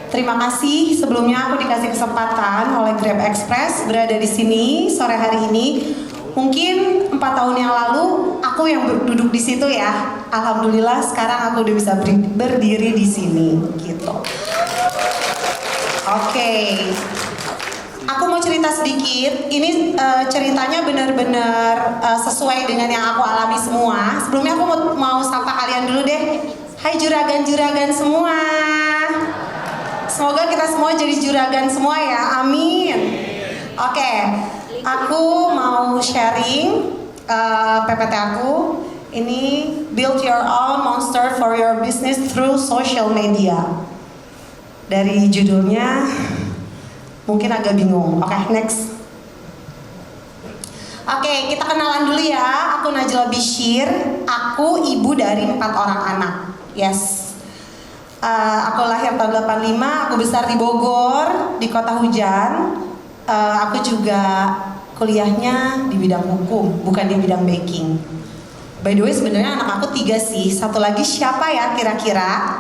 Terima kasih sebelumnya aku dikasih kesempatan oleh Grab Express berada di sini sore hari ini. Mungkin 4 tahun yang lalu aku yang duduk di situ ya. Alhamdulillah sekarang aku udah bisa berdiri di sini gitu. Oke. Aku mau cerita sedikit. Ini ceritanya benar-benar sesuai dengan yang aku alami semua. Sebelumnya aku mau sapa kalian dulu deh. Hai juragan-juragan semua. Semoga kita semua jadi juragan semua ya. Amin. Oke. Aku mau sharing PPT aku. Ini build your own monster for your business through social media. Dari judulnya mungkin agak bingung. Oke, next. Oke, kita kenalan dulu ya. Aku Najla Bishir. Aku ibu dari 4 orang anak. Yes. Aku lahir tahun 85. Aku besar di Bogor, di kota hujan. Aku juga kuliahnya di bidang hukum, bukan di bidang baking. By the way, sebenarnya anak aku 3 sih. Satu lagi siapa ya kira-kira?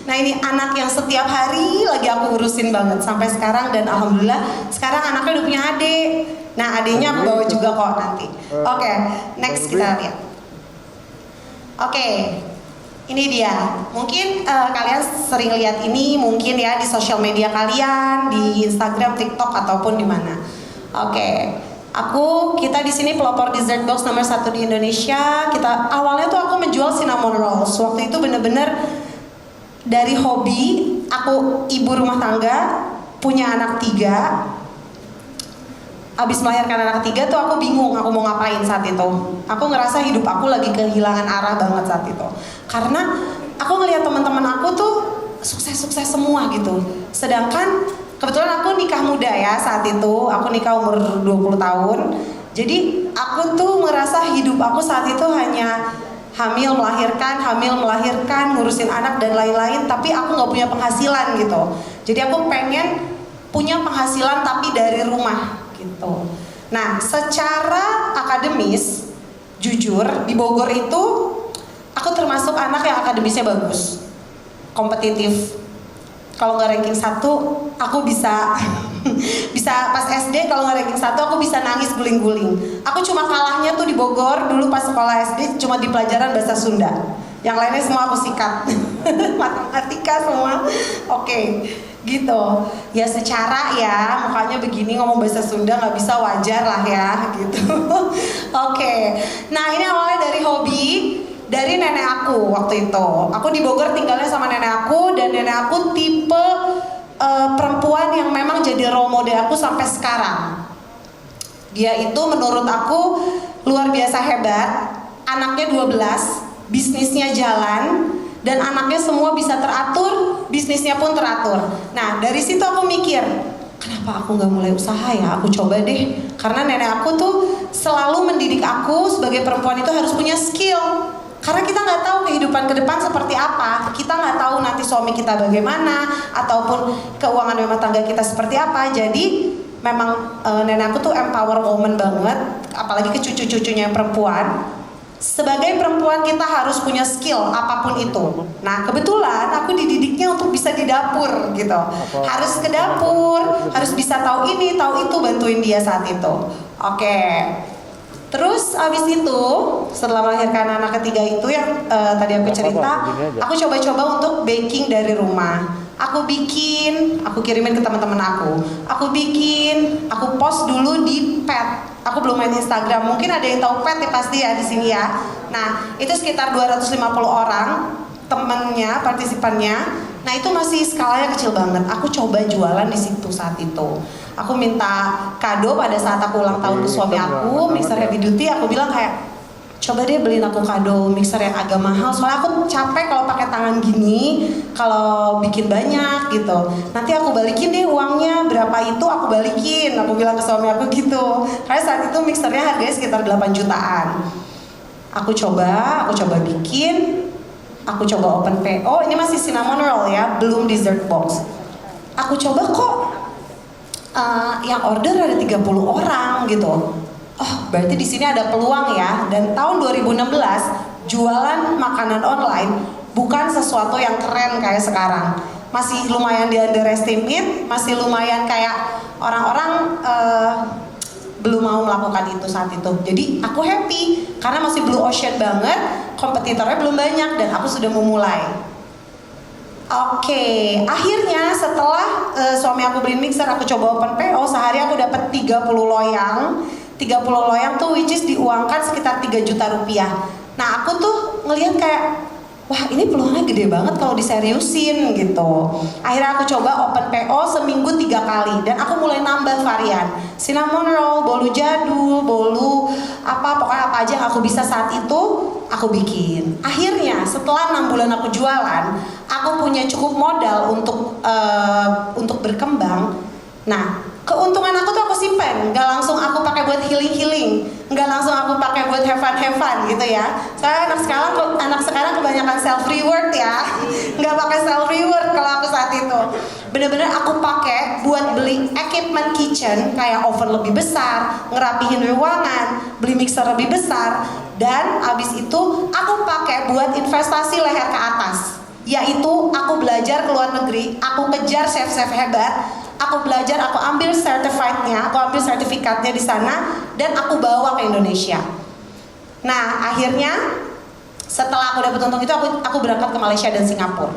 Nah, ini anak yang setiap hari lagi aku urusin banget sampai sekarang, dan alhamdulillah sekarang anaknya udah punya adik. Nah, adiknya aku bawa juga kok nanti. Oke, next kita lihat. Oke, ini dia. Mungkin kalian sering lihat ini mungkin ya di sosial media kalian, di Instagram, TikTok ataupun di mana. Oke. Kita di sini pelopor dessert box nomor 1 di Indonesia. Awalnya tuh aku menjual cinnamon rolls. Waktu itu bener-bener dari hobi. Aku ibu rumah tangga, punya anak 3. Abis melahirkan anak 3 tuh aku bingung aku mau ngapain saat itu. Aku ngerasa hidup aku lagi kehilangan arah banget saat itu. Karena aku ngelihat teman-teman aku tuh sukses-sukses semua gitu. Sedangkan kebetulan aku nikah muda ya saat itu. Aku nikah umur 20 tahun. Jadi aku tuh ngerasa hidup aku saat itu hanya hamil melahirkan, ngurusin anak dan lain-lain. Tapi aku gak punya penghasilan gitu. Jadi aku pengen punya penghasilan tapi dari rumah gitu. Nah, secara akademis, jujur di Bogor itu aku termasuk anak yang akademisnya bagus, kompetitif. Kalau nggak ranking 1, aku bisa pas SD kalau nggak ranking 1 aku bisa nangis guling-guling. Aku cuma kalahnya tuh di Bogor dulu pas sekolah SD cuma di pelajaran bahasa Sunda. Yang lainnya semua aku sikat. Matematika semua. Oke, gitu. Ya secara ya mukanya begini ngomong bahasa Sunda nggak bisa, wajar lah ya gitu. Oke. Nah, ini awalnya dari hobi. Dari nenek aku waktu itu. Aku di Bogor tinggalnya sama nenek aku, dan nenek aku tipe perempuan yang memang jadi role model aku sampai sekarang. Dia itu menurut aku luar biasa hebat. Anaknya 12, bisnisnya jalan, dan anaknya semua bisa teratur, bisnisnya pun teratur. Nah, dari situ aku mikir, kenapa aku gak mulai usaha ya? Aku coba deh. Karena nenek aku tuh selalu mendidik aku sebagai perempuan itu harus punya skill. Karena kita nggak tahu kehidupan ke depan seperti apa. Kita nggak tahu nanti suami kita bagaimana, ataupun keuangan rumah tangga kita seperti apa. Jadi memang nenek aku tuh empower woman banget. Apalagi ke cucu-cucunya yang perempuan. Sebagai perempuan kita harus punya skill apapun itu. Nah, kebetulan aku dididiknya untuk bisa di dapur gitu. Harus ke dapur, harus bisa tahu ini, tahu itu, bantuin dia saat itu. Oke. Terus abis itu setelah melahirkan anak ketiga itu yang tadi aku cerita, aku coba-coba untuk baking dari rumah. Aku bikin, aku kirimin ke teman-teman aku. Aku bikin, aku post dulu di pet. Aku belum main Instagram, mungkin ada yang tahu pet ya pasti ya di sini ya. Nah, itu sekitar 250 orang temennya, partisipannya. Nah, itu masih skalanya kecil banget. Aku coba jualan di situ saat itu. Aku minta kado pada saat aku ulang tahun ke suami aku, mixer heavy duty. Aku bilang kayak, coba deh beliin aku kado mixer yang agak mahal. Soalnya aku capek kalau pakai tangan gini, kalau bikin banyak gitu. Nanti aku balikin deh uangnya, berapa itu aku balikin. Aku bilang ke suami aku gitu. Karena saat itu mixernya harganya sekitar 8 jutaan. Aku coba bikin. Aku coba open PO. Ini masih cinnamon roll ya, belum dessert box. Aku coba kok yang order ada 30 orang gitu. Oh, berarti di sini ada peluang ya. Dan tahun 2016 jualan makanan online bukan sesuatu yang keren kayak sekarang. masih lumayan di underestimate, masih lumayan kayak orang-orang belum mau melakukan itu saat itu. Jadi aku happy karena masih blue ocean banget, kompetitornya belum banyak dan aku sudah memulai. Oke, akhirnya setelah suami aku beliin mixer, aku coba open PO, sehari aku dapat 30 loyang. 30 loyang tuh which is diuangkan sekitar 3 juta rupiah. Nah aku tuh ngelihat kayak, wah ini peluangnya gede banget kalau diseriusin gitu. Akhirnya aku coba open PO seminggu 3 kali dan aku mulai nambah varian. Cinnamon roll, bolu jadul, bolu pokoknya apa aja aku bisa saat itu aku bikin. Akhirnya setelah 6 bulan aku jualan, aku punya cukup modal untuk berkembang. Nah, keuntungan aku tuh aku simpen, nggak langsung aku pakai buat healing, nggak langsung aku pakai buat have fun gitu ya. Soalnya anak sekarang kebanyakan self reward ya, nggak pakai self reward kalau aku saat itu. Bener-bener aku pakai buat beli equipment kitchen kayak oven lebih besar, ngerapihin ruangan, beli mixer lebih besar, dan abis itu aku pakai buat investasi leher ke atas. Yaitu aku belajar ke luar negeri, aku kejar chef-chef hebat. Aku belajar, aku ambil sertifikatnya di sana dan aku bawa ke Indonesia. Nah, akhirnya setelah aku dapat untung itu aku berangkat ke Malaysia dan Singapura.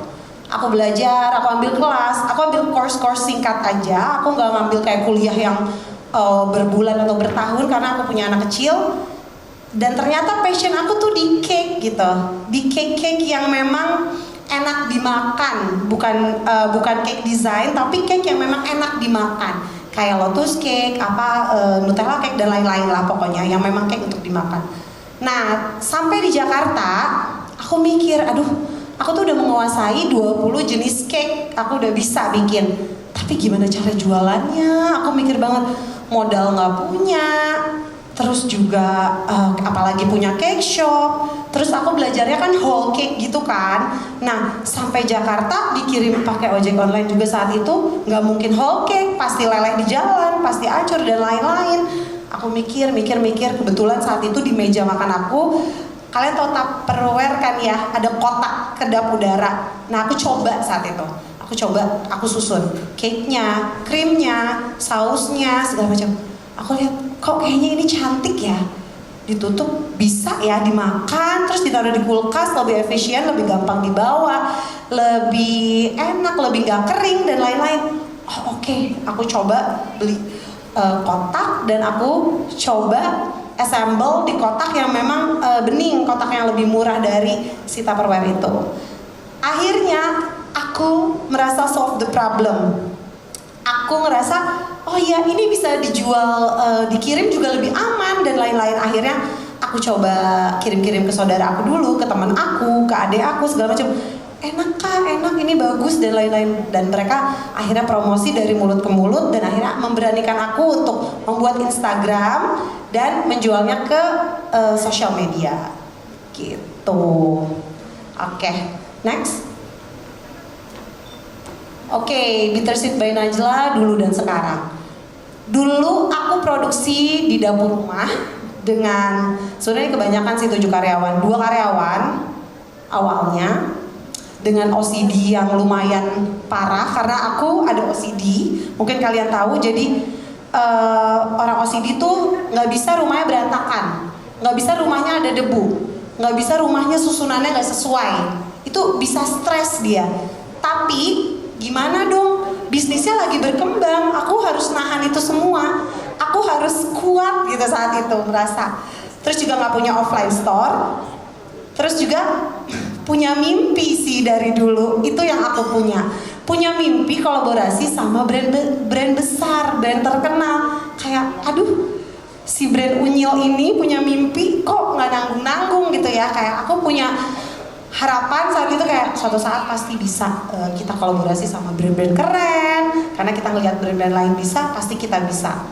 Aku belajar, aku ambil kelas, aku ambil course singkat aja. Aku nggak ngambil kayak kuliah yang berbulan atau bertahun karena aku punya anak kecil. Dan ternyata passion aku tuh di cake gitu, di cake yang memang enak dimakan, bukan cake design tapi cake yang memang enak dimakan, kayak lotus cake, Nutella cake dan lain-lain lah pokoknya yang memang cake untuk dimakan. Nah, sampai di Jakarta aku mikir, aduh, aku tuh udah menguasai 20 jenis cake, aku udah bisa bikin. Tapi gimana cara jualannya? Aku mikir banget, modal nggak punya, terus juga apalagi punya cake shop. Terus aku belajarnya kan whole cake gitu kan. Nah, sampai Jakarta dikirim pakai ojek online juga saat itu, nggak mungkin whole cake, pasti leleh di jalan, pasti hancur dan lain-lain. Aku mikir, kebetulan saat itu di meja makan aku, kalian tahu Tupperware kan ya, ada kotak kedap udara. Nah, aku coba saat itu. Aku susun cake-nya, krimnya, sausnya, segala macam. Aku lihat, kok kayaknya ini cantik ya, ditutup bisa ya dimakan, terus ditaruh di kulkas, lebih efisien, lebih gampang dibawa, lebih enak, lebih gak kering dan lain-lain. Oke. Aku coba beli kotak dan aku coba assemble di kotak yang memang bening, kotak yang lebih murah dari si Tupperware itu. Akhirnya aku merasa solve the problem. Aku ngerasa, oh iya ini bisa dijual, dikirim juga lebih aman dan lain-lain. Akhirnya aku coba kirim-kirim ke saudara aku dulu, ke teman aku, ke adik aku, segala macam. Enak kak, enak, ini bagus dan lain-lain. Dan mereka akhirnya promosi dari mulut ke mulut dan akhirnya memberanikan aku untuk membuat Instagram dan menjualnya ke sosial media gitu. Oke, next. Oke, Bittersweet by Najla dulu dan sekarang. Dulu aku produksi di dapur rumah dengan sebenarnya kebanyakan sih 7 karyawan, 2 karyawan awalnya dengan OCD yang lumayan parah karena aku ada OCD, mungkin kalian tahu. Jadi orang OCD tuh nggak bisa rumahnya berantakan, nggak bisa rumahnya ada debu, nggak bisa rumahnya susunannya nggak sesuai, itu bisa stres dia. Tapi gimana dong, bisnisnya lagi berkembang, aku harus nahan itu semua, aku harus kuat gitu saat itu merasa. Terus juga nggak punya offline store, terus juga punya mimpi sih dari dulu, itu yang aku punya mimpi kolaborasi sama brand besar, brand terkenal. Kayak aduh, si brand Unyil ini punya mimpi kok nggak nanggung gitu ya. Kayak aku punya harapan saat itu kayak suatu saat pasti bisa kita kolaborasi sama brand-brand keren, karena kita ngelihat brand-brand lain bisa, pasti kita bisa.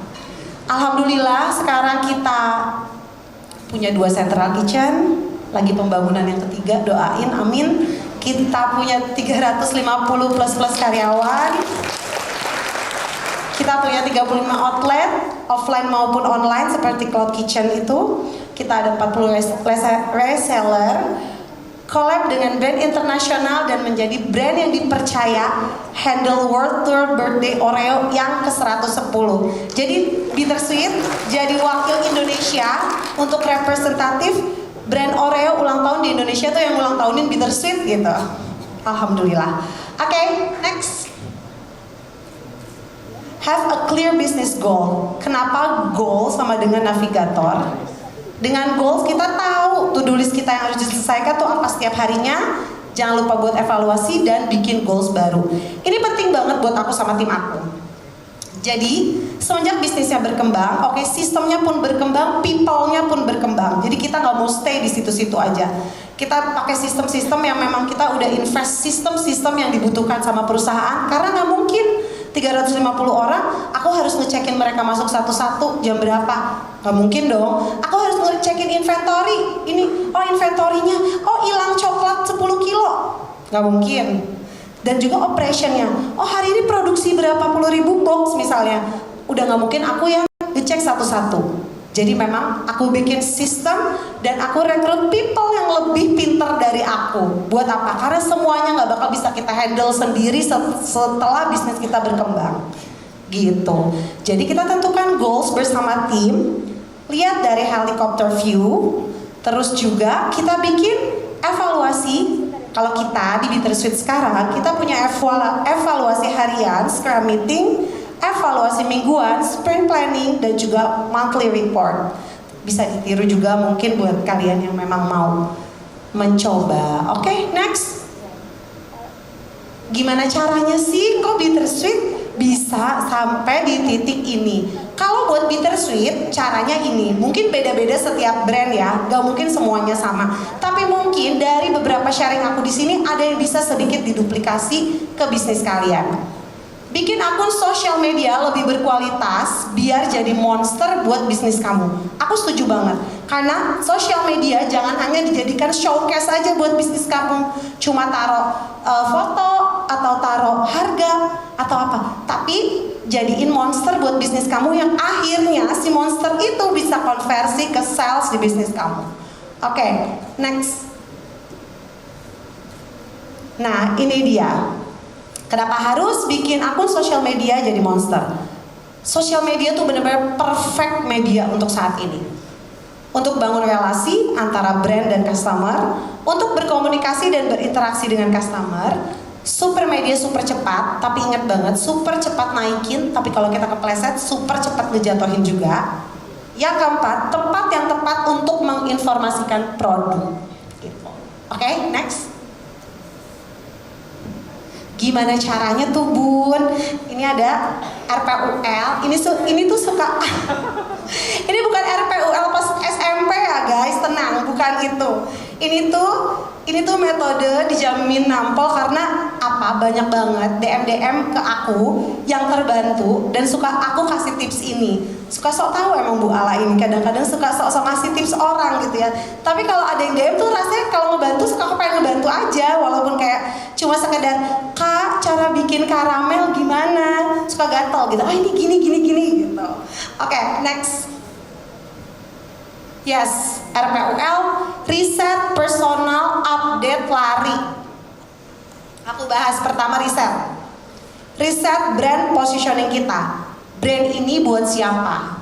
Alhamdulillah sekarang kita punya 2 central kitchen, lagi pembangunan yang ketiga, doain amin. Kita punya 350 plus karyawan, kita punya 35 outlet offline maupun online seperti Cloud Kitchen itu. Kita ada 40 reseller. collab dengan brand internasional dan menjadi brand yang dipercaya, handle World Tour Birthday Oreo yang ke-110. Jadi Bittersweet jadi wakil Indonesia untuk representatif brand Oreo ulang tahun di Indonesia tuh yang ulang tahunin Bittersweet gitu. Alhamdulillah. Oke, next. Have a clear business goal. Kenapa goal sama dengan navigator? Dengan goals kita tahu to-do list kita yang harus diselesaikan tuh apa setiap harinya. Jangan lupa buat evaluasi dan bikin goals baru. Ini penting banget buat aku sama tim aku. Jadi semenjak bisnisnya berkembang, oke, sistemnya pun berkembang, people-nya pun berkembang. Jadi kita nggak mau stay di situ-situ aja. Kita pakai sistem-sistem yang memang kita udah invest, sistem-sistem yang dibutuhkan sama perusahaan. Karena nggak mungkin 350 orang, aku harus ngecekin mereka masuk satu-satu jam berapa? Gak mungkin dong. Aku harus ngecekin inventory. Ini, oh inventorinya, oh hilang coklat 10 kilo. Gak mungkin. Dan juga operationnya. Oh hari ini produksi berapa puluh ribu box misalnya. Udah gak mungkin aku yang ngecek satu-satu. Jadi memang aku bikin sistem dan aku rekrut people yang lebih pintar dari aku. Buat apa? Karena semuanya nggak bakal bisa kita handle sendiri setelah bisnis kita berkembang. Gitu. Jadi kita tentukan goals bersama tim. Lihat dari helicopter view. Terus juga kita bikin evaluasi. Kalau kita di Bittersweet sekarang, kita punya evaluasi harian, scrum meeting, evaluasi mingguan, sprint planning, dan juga monthly report. Bisa ditiru juga mungkin buat kalian yang memang mau mencoba. Oke, next. Gimana caranya sih kok Bittersweet bisa sampai di titik ini? Kalau buat Bittersweet caranya ini, mungkin beda-beda setiap brand ya, gak mungkin semuanya sama. Tapi mungkin dari beberapa sharing aku di sini ada yang bisa sedikit diduplikasi ke bisnis kalian. Bikin akun sosial media lebih berkualitas biar jadi monster buat bisnis kamu. Aku setuju banget. Karena sosial media jangan hanya dijadikan showcase aja buat bisnis kamu. Cuma taruh foto atau taruh harga atau apa. Tapi jadiin monster buat bisnis kamu yang akhirnya si monster itu bisa konversi ke sales di bisnis kamu. Oke, next. Nah, ini dia. Kenapa harus bikin akun sosial media jadi monster? Sosial media tuh benar-benar perfect media untuk saat ini. Untuk bangun relasi antara brand dan customer, untuk berkomunikasi dan berinteraksi dengan customer. Super media super cepat, tapi ingat banget super cepat naikin, tapi kalau kita kepleset super cepat ngejatuhin juga. Yang keempat, tempat yang tepat untuk menginformasikan produk. Gitu. Oke, next. Gimana caranya tuh Bun? Ini ada RPUL. Ini tuh suka. Ini bukan RPUL pas SMP ya guys, tenang, bukan itu. Ini tuh metode dijamin nampol karena apa? Banyak banget DM ke aku yang terbantu dan suka aku kasih tips ini. Suka sok tahu emang Bu Ala ini kadang-kadang suka sok ngasih tips orang gitu ya. Tapi kalau ada yang DM tuh rasanya kalau ngebantu suka aku pengen ngebantu aja walaupun kayak cuma sekedar Kak cara bikin karamel gimana? Suka gatel gitu. Ah ini gini gitu. Oke, next. Yes, RPUL, riset personal update lari. Aku bahas pertama riset. Riset brand positioning kita. Brand ini buat siapa?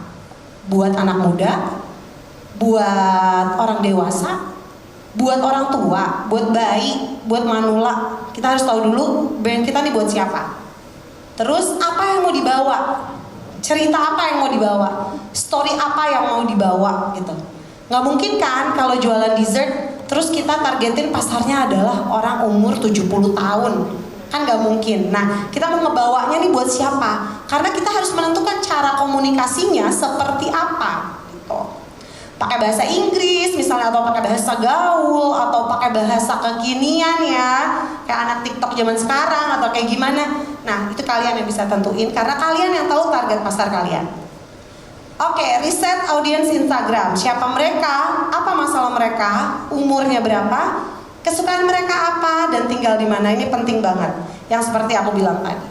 Buat anak muda? Buat orang dewasa? Buat orang tua? Buat bayi? Buat manula? Kita harus tahu dulu brand kita nih buat siapa. Terus apa yang mau dibawa? Cerita apa yang mau dibawa? Story apa yang mau dibawa gitu. Nggak mungkin kan kalau jualan dessert terus kita targetin pasarnya adalah orang umur 70 tahun. Kan nggak mungkin. Nah, kita mau ngebawanya nih buat siapa? Karena kita harus menentukan cara komunikasinya seperti apa gitu. Pakai bahasa Inggris misalnya atau pakai bahasa gaul atau pakai bahasa kekinian ya. Kayak anak TikTok zaman sekarang atau kayak gimana. Nah, itu kalian yang bisa tentuin karena kalian yang tahu target pasar kalian. Oke, riset audiens Instagram. Siapa mereka? Apa masalah mereka? Umurnya berapa? Kesukaan mereka apa? Dan tinggal di mana? Ini penting banget. Yang seperti aku bilang tadi.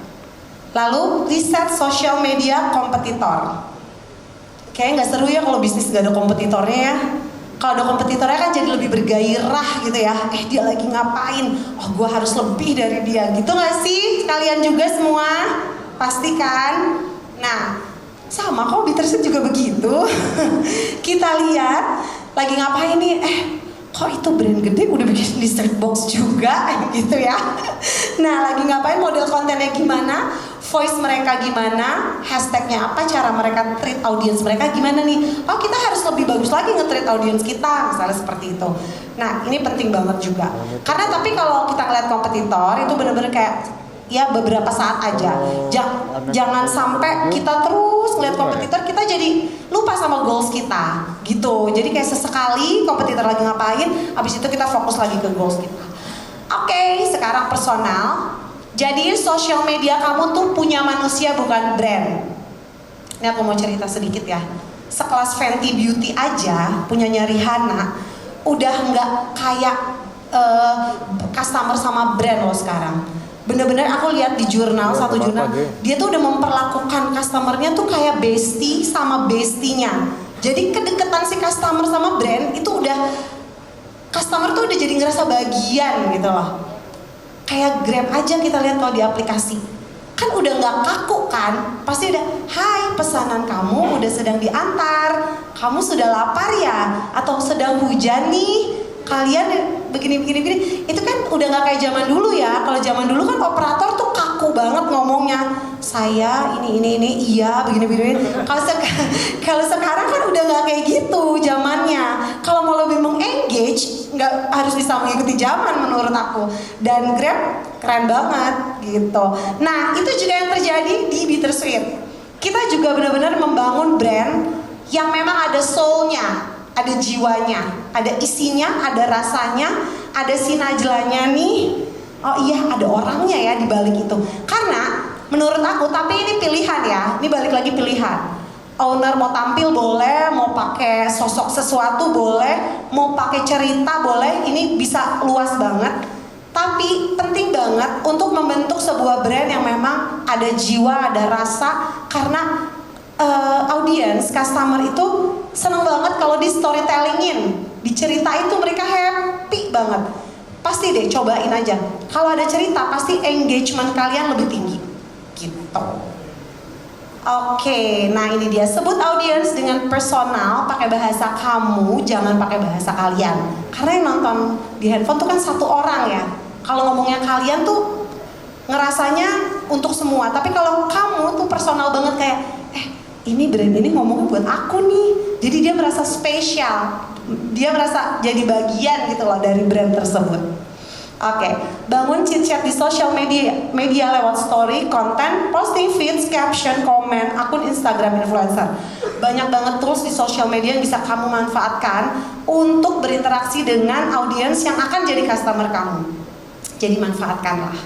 Lalu, riset sosial media kompetitor. Kayaknya nggak seru ya kalau bisnis nggak ada kompetitornya ya. Kalau ada kompetitornya kan jadi lebih bergairah gitu ya. Dia lagi ngapain? Oh, gue harus lebih dari dia. Gitu gak sih? Kalian juga semua? Pasti kan? Nah, sama kok Bittersweet juga begitu. Kita lihat lagi ngapain nih? Kok itu brand gede udah bikin dessert box juga gitu ya. Nah, lagi ngapain, model kontennya gimana, voice mereka gimana, hashtagnya apa, cara mereka treat audience mereka gimana nih. Oh, kita harus lebih bagus lagi nge-treat audience kita, misalnya seperti itu. Nah, ini penting banget juga. Karena tapi kalau kita ngeliat kompetitor itu bener-bener kayak ya beberapa saat aja. Jangan sampai kita terus ngeliat kompetitor, kita jadi lupa sama goals kita gitu. Jadi kayak sesekali kompetitor lagi ngapain, habis itu kita fokus lagi ke goals kita. Oke, sekarang personal. Jadi social media kamu tuh punya manusia, bukan brand. Ini aku mau cerita sedikit ya. Sekelas Fenty Beauty aja punyanya Rihanna udah nggak kayak customer sama brand loh sekarang. Bener-bener aku lihat di jurnal, satu jurnal, dia tuh udah memperlakukan customernya tuh kayak bestie sama bestinya. Jadi kedekatan si customer sama brand itu udah, customer tuh udah jadi ngerasa bagian gitu loh. Kayak Grab aja kita lihat kalau di aplikasi, kan udah nggak kaku kan, pasti udah, hai pesanan kamu udah sedang diantar, kamu sudah lapar ya, atau sedang hujan nih, kalian begini. Itu kan udah nggak kayak zaman dulu ya. Kalau zaman dulu kan operator tuh kaku banget ngomongnya, saya ini iya begini. Kalau sekarang kan udah nggak kayak gitu zamannya. Kalau mau lebih mengengage, nggak harus bisa mengikuti zaman menurut aku. Dan Grab keren banget gitu. Nah, itu juga yang terjadi di Bittersweet. Kita juga benar-benar membangun brand yang memang ada soul-nya, ada jiwanya, ada isinya, ada rasanya, ada si Najlanya nih. Oh iya, ada orangnya ya di balik itu. Karena menurut aku, tapi ini pilihan ya, ini balik lagi pilihan. Owner mau tampil boleh, mau pakai sosok sesuatu boleh, mau pakai cerita boleh, ini bisa luas banget. Tapi penting banget untuk membentuk sebuah brand yang memang ada jiwa, ada rasa, karena audience, customer itu seneng banget kalau di storytellingin, diceritain tuh mereka happy banget. Pasti deh cobain aja. Kalau ada cerita pasti engagement kalian lebih tinggi. Gitu. Oke, nah ini dia, sebut audience dengan personal, pakai bahasa kamu, jangan pakai bahasa kalian. Karena yang nonton di handphone tuh kan satu orang ya. Kalau ngomongnya kalian tuh ngerasanya untuk semua, tapi kalau kamu tuh personal banget kayak ini brand ini ngomongnya buat aku nih. Jadi dia merasa spesial, dia merasa jadi bagian gitu loh dari brand tersebut. Oke, bangun chit-chat di social media lewat story, konten, posting feeds, caption, komen, akun Instagram influencer. Banyak banget tools di social media yang bisa kamu manfaatkan untuk berinteraksi dengan audiens yang akan jadi customer kamu. Jadi manfaatkanlah.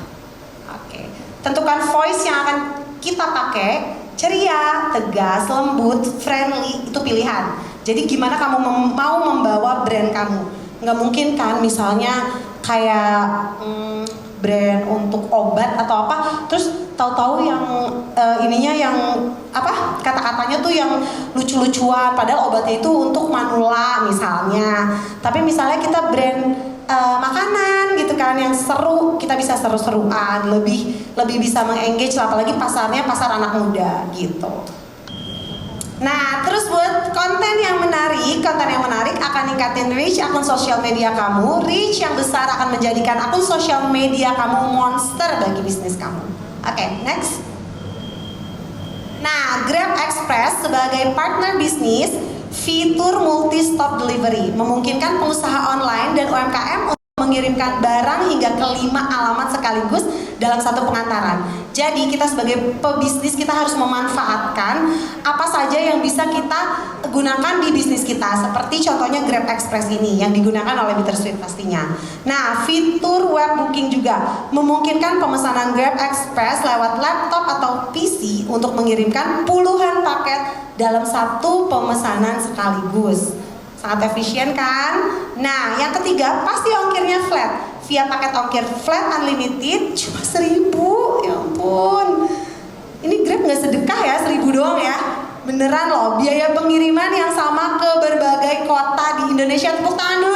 Oke, tentukan voice yang akan kita pakai. Ceria, tegas, lembut, friendly, itu pilihan. Jadi gimana kamu mau membawa brand kamu. Nggak mungkin kan misalnya kayak brand untuk obat atau apa, terus tahu-tahu yang ininya yang apa, kata-katanya tuh yang lucu-lucuan, padahal obatnya itu untuk manula misalnya. Tapi misalnya kita brand makanan gitu kan yang seru, kita bisa seru-seruan, lebih bisa mengengage, apalagi pasarnya pasar anak muda gitu. Nah, terus buat konten yang menarik akan ningkatin reach akun sosial media kamu. Reach yang besar akan menjadikan akun sosial media kamu monster bagi bisnis kamu. Oke, next. Nah, Grab Express sebagai partner bisnis, fitur multi-stop delivery memungkinkan pengusaha online dan UMKM untuk mengirimkan barang hingga ke 5 alamat sekaligus dalam satu pengantaran. Jadi kita sebagai pebisnis kita harus memanfaatkan apa saja yang bisa kita gunakan di bisnis kita. Seperti contohnya Grab Express ini yang digunakan oleh Bittersweet pastinya. Nah, fitur web booking juga memungkinkan pemesanan Grab Express lewat laptop atau PC untuk mengirimkan puluhan paket dalam satu pemesanan sekaligus. Sangat efisien kan? Nah, yang ketiga pasti ongkirnya flat. Via paket ongkir flat unlimited cuma 1.000. Ya ampun. Ini Grab nggak sedekah ya, 1.000 doang ya. Beneran loh, biaya pengiriman yang sama ke berbagai kota di Indonesia, tepuk tangan dulu